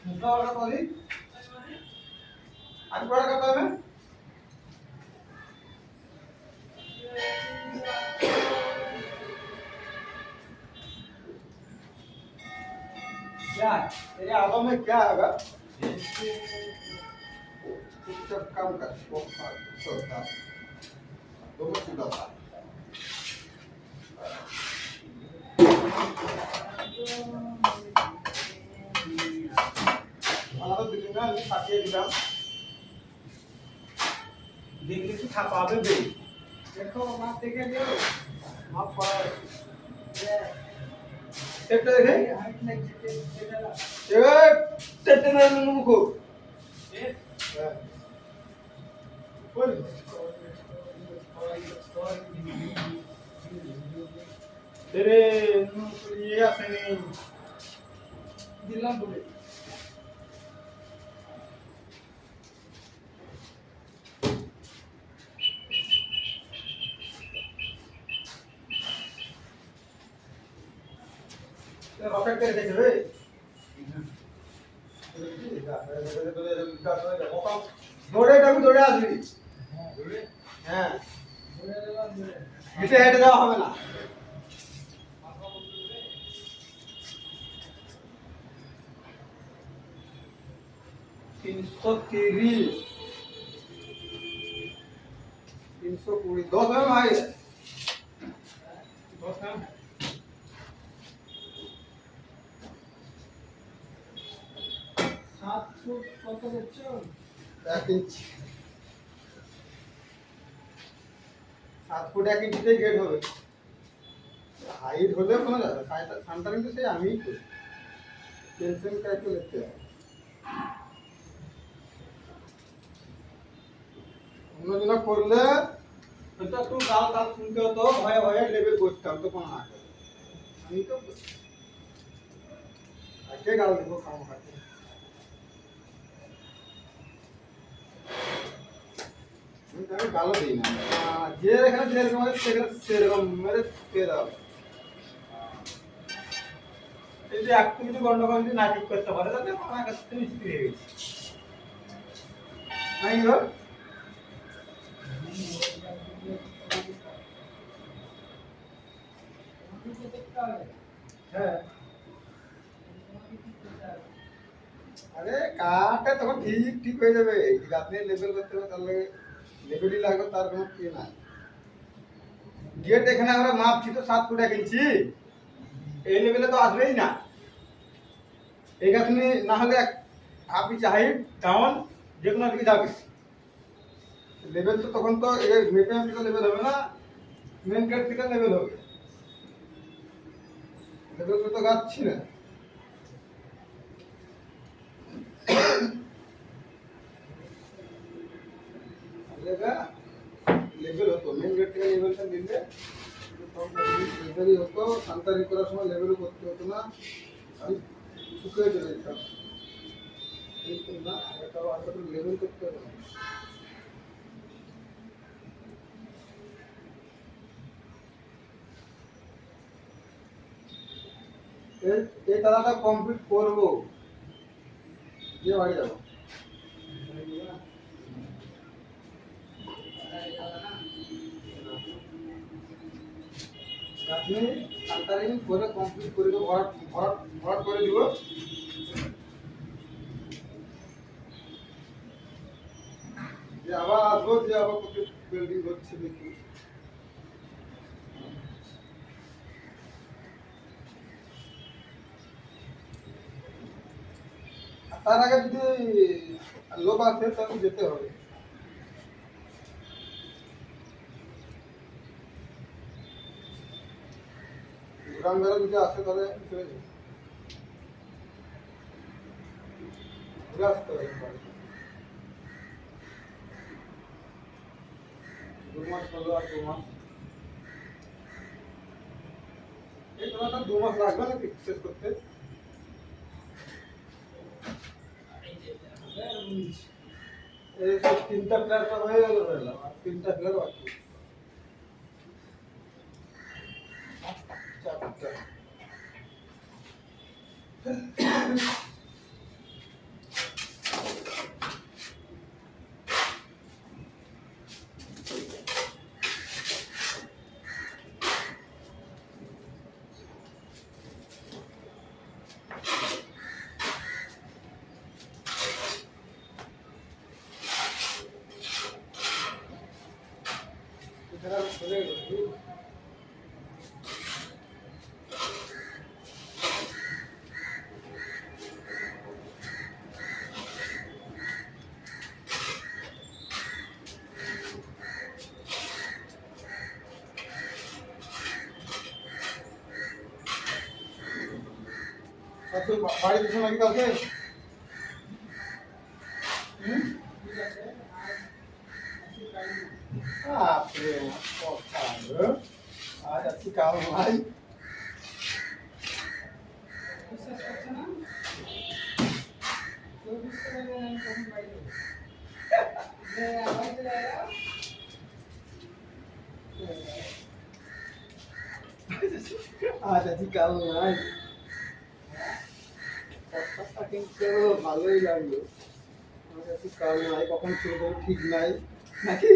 दूसरा वाला कौन सी आज बड़ा करता है मैं क्या है तेरे हाथों में क्या होगा चुपचाप काम कर वो सोता दो मत छुड़ाता वाला तो दिखूंगा अभी पार्टी दिखा देखने की छापा भी गई देखो माप देखे लियो माप पर टेप देखे हाइट नहीं टेप ना मुको बोल तेरे ये आसे दिला बोले রকেট করে দেখে রে দৌড়ে যাবি দৌড়ে আসবি হ্যাঁ হেঁটে হেঁটে যাওয়া হবে না 330 320 10 है भाई 10 है 7 फुट কত হচ্ছে 1 इंच 7 ফুট 1 इंचতে গেট হবে हाइट হলে কোনো যাবে সেন্টারিং তো সেই আমিই করি টেনশন কাকে लेते हैं অন্যজন করলে এটা একটু গাল গাল শুনতে হতো ভয়ে ভয়ে লেভেল করতাম তো কোনো না আমি তো আজকে গাল দিব কাম খাতে আমি গালও দিই না যে এখানে যেরকম আছে সেরকম মেরে দিয়ে দাও এই যে একটু কিছু গন্ডগোল যদি না ঠিক করতে পারে তাহলে আমার কাছে তুমি মিস্ত্রি হয়ে গেছে নাই গো হ্যাঁ আরে কাটে তখন ঠিক ঠিক হয়ে যাবে আপনি লেভেল করতে হবে তাহলে লেভেলই লাগবে তার কোনো কি না গেট এখানে আমরা মাপছি তো 7 ফুট 1 ইঞ্চি এই লেভেলে তো আসবেই না এখানে না হলে হাফ ইঞ্চি হাইট ডাউন যে কোনো দিকে যাবে লেভেল তো তখন তো এই মেপে থেকে লেভেল হবে না মেন গেট থেকে লেভেল হবে লেভেল তো গাচ্ছি না লেভেল হতো মেন গেট থেকে লেভেলটা দিলে লেভেলই হতো সান্তারি করার সময় লেভেলও করতে হতো না আমি শুকিয়ে চলে যেতাম কিন্তু না এটাও আসলে লেভেল করতে হতো না এই তালাটা কমপ্লিট করবো দিয়ে বাড়ি যাবো আপনি সান্তারিং করে কমপ্লিট করে দেবো ভরাট করে দিব যে আবার আসবো যে আবার কত বিল্ডিং হচ্ছে দেখি তার আগে যদি লোক আসে তাহলে যেতে হবে গ্রাম বেলা যদি আসে তাহলে চলে যাবে ঘুরে আসতে হবে 2 মাস হলো আর 2 মাস এই তোমার 2 মাস লাগবে নাকি শেষ করতে এই সব 3টা প্লেয়ার তো হয়ে গেল আর 3টা প্লেয়ার বাকি তুই বাড়ি দিচ্ছ নাকি কালকে? বাপরে কথা গো। আজ আজকে কাল ভাই বিশ্বাস করছে না? কেউ বিশ্বাস করে না, আমি কখন বাড়ি যাবো? বাড়িতে যাই না? আজ আজকে কাল নাই, কথাটা কিন্তু ভালোই লাগলো। আজ আজকে কাল নাই, কখন ছেড়ে দেবো ঠিক নাই নাকি?